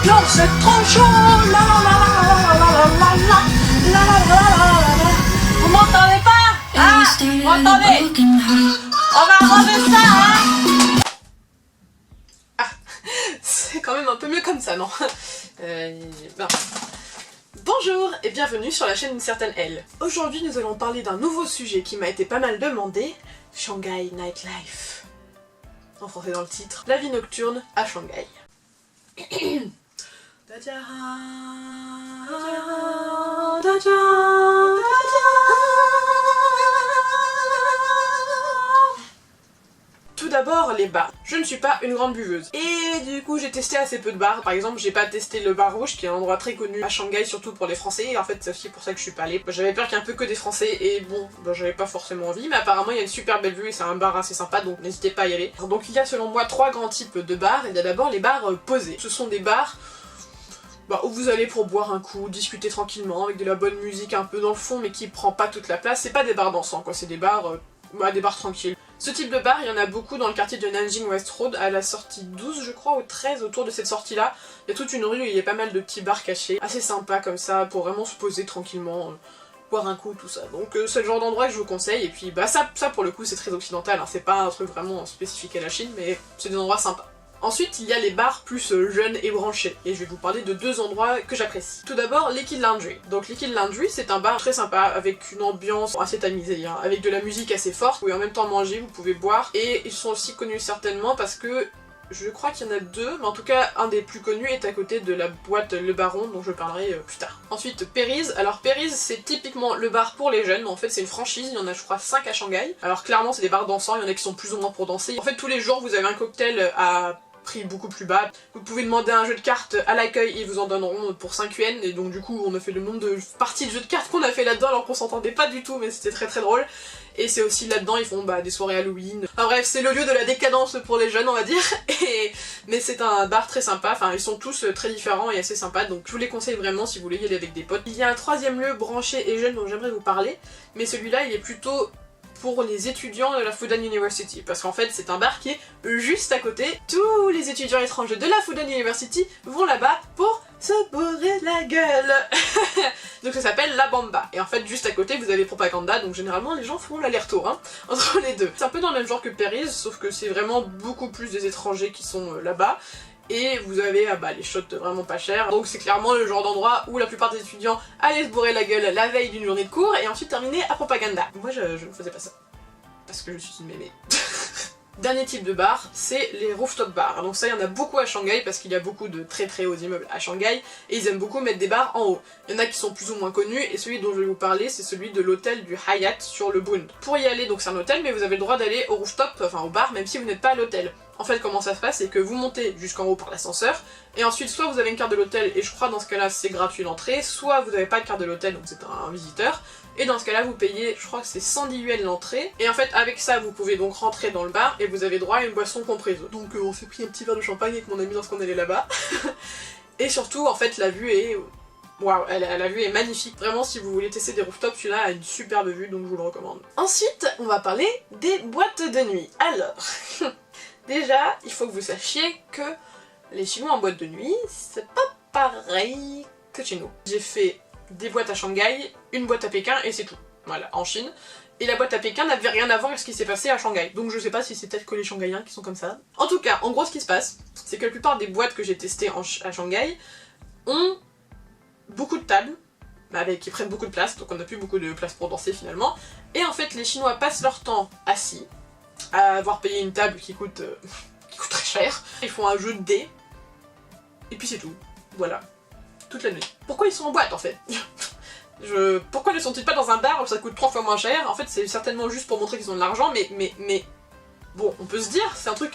l'ambiance c'est trop chaud. La la la la la la la la la la la la la. Vous m'entendez pas? Ah, vous m'entendez? On va remettre ça, hein? Ah, c'est quand même un peu mieux comme ça, non? Ben. Bonjour et bienvenue sur la chaîne d'une certaine Elle. Aujourd'hui nous allons parler d'un nouveau sujet qui m'a été pas mal demandé, Shanghai Nightlife. En français dans le titre, la vie nocturne à Shanghai. Tout d'abord, les bars. Je ne suis pas une grande buveuse. Et du coup, j'ai testé assez peu de bars. Par exemple, j'ai pas testé le bar rouge, qui est un endroit très connu à Shanghai, surtout pour les Français. Et en fait, c'est aussi pour ça que je suis pas allée. J'avais peur qu'il y ait un peu que des Français, et bon, j'avais pas forcément envie. Mais apparemment, il y a une super belle vue, et c'est un bar assez sympa, donc n'hésitez pas à y aller. Donc il y a selon moi 3 grands types de bars. Il y a d'abord les bars posés. Ce sont des bars où vous allez pour boire un coup, discuter tranquillement, avec de la bonne musique un peu dans le fond, mais qui prend pas toute la place. C'est pas des bars dansants, quoi, c'est des bars tranquilles. Ce type de bar, il y en a beaucoup dans le quartier de Nanjing West Road, à la sortie 12 je crois, ou 13, autour de cette sortie-là. Il y a toute une rue où il y a pas mal de petits bars cachés, assez sympa comme ça, pour vraiment se poser tranquillement, boire un coup, tout ça. Donc c'est le genre d'endroit que je vous conseille, et puis ça pour le coup c'est très occidental, hein. C'est pas un truc vraiment spécifique à la Chine, mais c'est des endroits sympas. Ensuite, il y a les bars plus jeunes et branchés, et je vais vous parler de 2 endroits que j'apprécie. Tout d'abord, Liquid Laundry. Donc Liquid Laundry, c'est un bar très sympa, avec une ambiance assez tamisée, hein, avec de la musique assez forte, où en même temps manger, vous pouvez boire, et ils sont aussi connus certainement parce que je crois qu'il y en a 2, mais en tout cas, un des plus connus est à côté de la boîte Le Baron, dont je parlerai plus tard. Ensuite, Perry's. Alors Perry's, c'est typiquement le bar pour les jeunes, mais en fait c'est une franchise, il y en a je crois 5 à Shanghai. Alors clairement, c'est des bars dansants, il y en a qui sont plus ou moins pour danser. En fait, tous les jours, vous avez un cocktail à prix beaucoup plus bas. Vous pouvez demander un jeu de cartes à l'accueil et ils vous en donneront pour 5 yens, et donc du coup on a fait le nombre de parties de jeux de cartes qu'on a fait là-dedans alors qu'on s'entendait pas du tout, mais c'était très très drôle. Et c'est aussi là-dedans, ils font des soirées Halloween. Enfin bref, c'est le lieu de la décadence pour les jeunes, on va dire. Mais c'est un bar très sympa, enfin ils sont tous très différents et assez sympas, donc je vous les conseille vraiment si vous voulez y aller avec des potes. Il y a un 3e lieu branché et jeune dont j'aimerais vous parler, mais celui-là il est plutôt pour les étudiants de la Fudan University, parce qu'en fait c'est un bar qui est juste à côté. Tous les étudiants étrangers de la Fudan University vont là-bas pour se bourrer la gueule. Donc ça s'appelle La Bamba, et en fait juste à côté vous avez Propaganda, donc généralement les gens font l'aller-retour entre les deux. C'est un peu dans le même genre que Perry's, sauf que c'est vraiment beaucoup plus des étrangers qui sont là-bas. Et vous avez les shots vraiment pas chers, donc c'est clairement le genre d'endroit où la plupart des étudiants allaient se bourrer la gueule la veille d'une journée de cours et ensuite terminer à Propaganda. Moi je ne faisais pas ça, parce que je suis une mémé. Dernier type de bar, c'est les rooftop bars. Donc ça, il y en a beaucoup à Shanghai parce qu'il y a beaucoup de très très hauts immeubles à Shanghai et ils aiment beaucoup mettre des bars en haut. Il y en a qui sont plus ou moins connus et celui dont je vais vous parler, c'est celui de l'hôtel du Hyatt sur le Bund. Pour y aller, donc c'est un hôtel, mais vous avez le droit d'aller au rooftop, enfin au bar, même si vous n'êtes pas à l'hôtel. En fait, comment ça se passe, c'est que vous montez jusqu'en haut par l'ascenseur, et ensuite soit vous avez une carte de l'hôtel, et je crois dans ce cas-là c'est gratuit l'entrée, soit vous n'avez pas de carte de l'hôtel, donc c'est un visiteur, et dans ce cas-là vous payez, je crois que c'est 110 yuan l'entrée, et en fait avec ça vous pouvez donc rentrer dans le bar, et vous avez droit à une boisson comprise. Donc on s'est pris un petit verre de champagne avec mon ami lorsqu'on allait là-bas, et surtout en fait la vue est... Waouh, la vue est magnifique. Vraiment, si vous voulez tester des rooftops, celui-là a une superbe vue, donc je vous le recommande. Ensuite, on va parler des boîtes de nuit. Alors... Déjà, il faut que vous sachiez que les Chinois en boîte de nuit, c'est pas pareil que chez nous. J'ai fait des boîtes à Shanghai, une boîte à Pékin et c'est tout. Voilà, en Chine. Et la boîte à Pékin n'avait rien à voir avec ce qui s'est passé à Shanghai. Donc je sais pas si c'est peut-être que les Shanghaïens qui sont comme ça. En tout cas, en gros ce qui se passe, c'est que la plupart des boîtes que j'ai testées à Shanghai ont beaucoup de tables, qui prennent beaucoup de place, donc on n'a plus beaucoup de place pour danser finalement. Et en fait, les Chinois passent leur temps assis, à avoir payé une table qui coûte très cher. Ils font un jeu de dés, et puis c'est tout. Voilà. Toute la nuit. Pourquoi ils sont en boîte en fait? Pourquoi ne sont-ils pas dans un bar où ça coûte 3 fois moins cher? En fait c'est certainement juste pour montrer qu'ils ont de l'argent, mais... Bon, on peut se dire, c'est un truc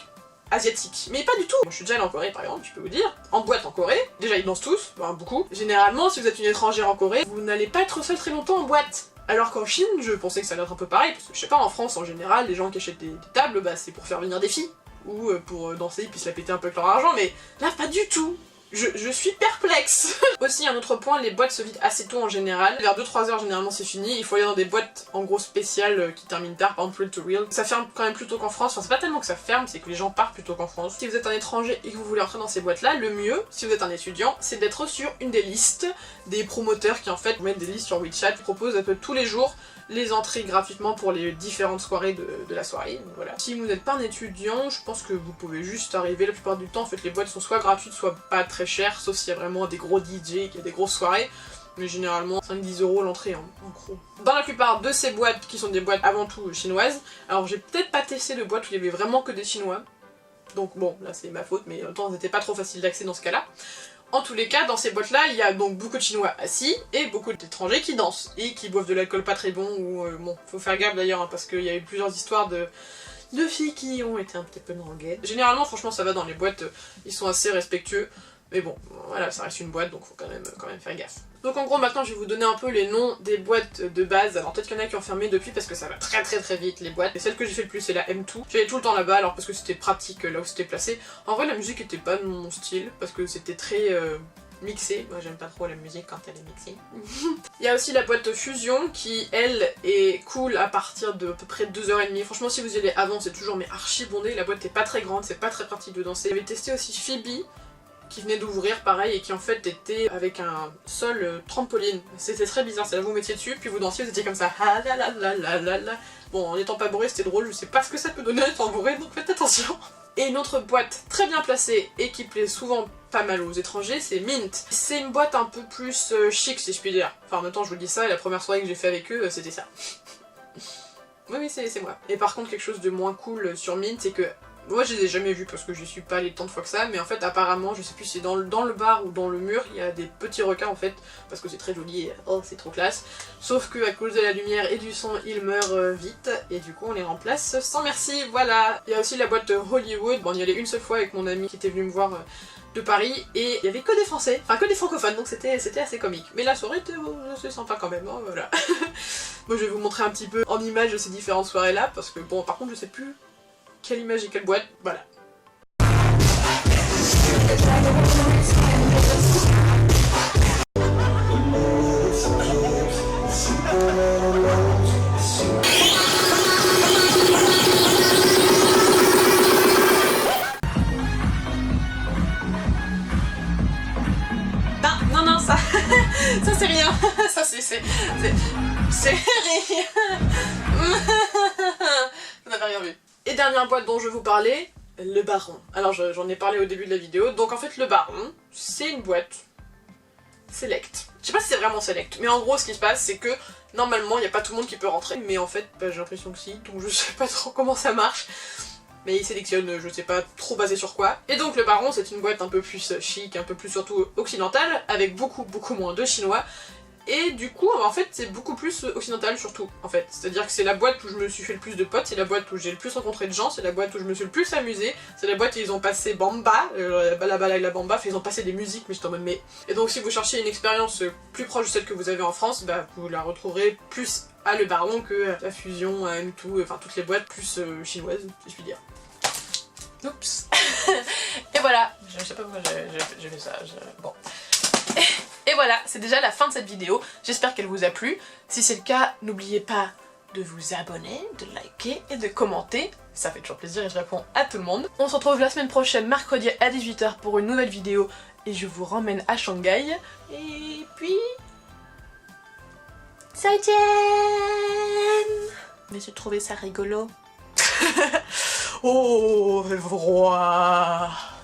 asiatique. Mais pas du tout. Je suis déjà allée en Corée par exemple, je peux vous dire. En boîte en Corée, déjà ils dansent tous, beaucoup. Généralement, si vous êtes une étrangère en Corée, vous n'allez pas être seul très longtemps en boîte. Alors qu'en Chine, je pensais que ça allait être un peu pareil, parce que je sais pas, en France en général, les gens qui achètent des tables, c'est pour faire venir des filles, ou pour danser, puis se la péter un peu avec leur argent, mais là pas du tout. Je suis perplexe. Aussi un autre point, les boîtes se vident assez tôt en général. Vers 2-3 heures généralement c'est fini. Il faut aller dans des boîtes en gros spéciales qui terminent tard, par exemple Real to Real. Ça ferme quand même plus tôt qu'en France. Enfin c'est pas tellement que ça ferme, c'est que les gens partent plus tôt qu'en France. Si vous êtes un étranger et que vous voulez entrer dans ces boîtes là, le mieux, si vous êtes un étudiant, c'est d'être sur une des listes des promoteurs qui en fait mettent des listes sur WeChat, qui proposent un peu tous les jours les entrées gratuitement pour les différentes soirées de la soirée, donc voilà. Si vous n'êtes pas un étudiant, je pense que vous pouvez juste arriver. La plupart du temps, en fait, les boîtes sont soit gratuites, soit pas très chères, sauf s'il y a vraiment des gros DJ, qu'il y a des grosses soirées. Mais généralement 5-10 € l'entrée en gros. Dans la plupart de ces boîtes, qui sont des boîtes avant tout chinoises, alors j'ai peut-être pas testé de boîte où il y avait vraiment que des chinois, donc bon, là c'est ma faute, mais en même temps c'était pas trop facile d'accès dans ce cas-là. En tous les cas, dans ces boîtes-là, il y a donc beaucoup de Chinois assis et beaucoup d'étrangers qui dansent et qui boivent de l'alcool pas très bon ou bon, faut faire gaffe d'ailleurs hein, parce qu'il y a eu plusieurs histoires de filles qui ont été un petit peu droguées. Généralement, franchement, ça va dans les boîtes, ils sont assez respectueux. Mais bon, voilà, ça reste une boîte, donc faut quand même faire gaffe. Donc en gros, maintenant, je vais vous donner un peu les noms des boîtes de base. Alors peut-être qu'il y en a qui ont fermé depuis parce que ça va très vite, les boîtes. Et celle que j'ai fait le plus, c'est la M2. J'allais tout le temps là-bas, alors parce que c'était pratique là où c'était placé. En vrai, la musique était pas de mon style, parce que c'était très mixé. Moi, j'aime pas trop la musique quand elle est mixée. Il y a aussi la boîte Fusion, qui, elle, est cool à partir de à peu près 2h30. Franchement, si vous y allez avant, c'est toujours mais archi bondé. La boîte est pas très grande, c'est pas très pratique de danser. J'avais testé aussi Phoebe, qui venait d'ouvrir pareil et qui en fait était avec un sol trampoline. C'était très bizarre, c'est là vous mettiez dessus puis vous dansiez, vous étiez comme ça. Ah là là là là là là. Bon, en étant pas bourré c'était drôle, je sais pas ce que ça peut donner étant bourré donc faites attention. Et une autre boîte très bien placée et qui plaît souvent pas mal aux étrangers, c'est Mint. C'est une boîte un peu plus chic si je puis dire. Enfin en même temps je vous dis ça et la première soirée que j'ai fait avec eux c'était ça. Oui c'est moi. Et par contre quelque chose de moins cool sur Mint c'est que moi je les ai jamais vus parce que je suis pas allée tant de fois que ça, mais en fait apparemment, je sais plus si c'est dans le bar ou dans le mur, il y a des petits requins en fait, parce que c'est très joli et oh c'est trop classe. Sauf que à cause de la lumière et du son, ils meurent vite, et du coup on les remplace sans merci, voilà. Il y a aussi la boîte Hollywood, bon on y allait une seule fois avec mon ami qui était venu me voir de Paris, et il y avait que des français, enfin que des francophones, donc c'était assez comique. Mais la soirée était assez sympa quand même, hein, voilà. Moi je vais vous montrer un petit peu en image de ces différentes soirées là, parce que bon par contre je sais plus quelle image et quelle boîte, voilà. Non, ça, ça c'est rien, ça c'est rien. Vous n'avez rien vu. Et dernière boîte dont je vais vous parler, le Baron. Alors j'en ai parlé au début de la vidéo, donc en fait le Baron, c'est une boîte select. Je sais pas si c'est vraiment select, mais en gros ce qui se passe c'est que normalement il n'y a pas tout le monde qui peut rentrer, mais en fait bah, j'ai l'impression que si, donc je sais pas trop comment ça marche. Mais il sélectionne, je sais pas trop basé sur quoi. Et donc le Baron c'est une boîte un peu plus chic, un peu plus surtout occidentale, avec beaucoup moins de chinois. Et du coup, en fait, c'est beaucoup plus occidental surtout, en fait. C'est-à-dire que c'est la boîte où je me suis fait le plus de potes, c'est la boîte où j'ai le plus rencontré de gens, c'est la boîte où je me suis le plus amusée, c'est la boîte où ils ont passé Bamba, la bala et la Bamba, ils ont passé des musiques, mais j'étais en mode mais... Et donc si vous cherchez une expérience plus proche de celle que vous avez en France, bah vous la retrouverez plus à Le Baron que la Fusion, à M2, enfin toutes les boîtes plus chinoises, si je puis dire. Oups. Et voilà, je sais pas pourquoi j'ai fait ça, bon... Et voilà, c'est déjà la fin de cette vidéo, j'espère qu'elle vous a plu. Si c'est le cas, n'oubliez pas de vous abonner, de liker et de commenter. Ça fait toujours plaisir et je réponds à tout le monde. On se retrouve la semaine prochaine, mercredi à 18 h pour une nouvelle vidéo et je vous ramène à Shanghai. Et puis... Zaijian. Mais j'ai trouvé ça rigolo. Au revoir.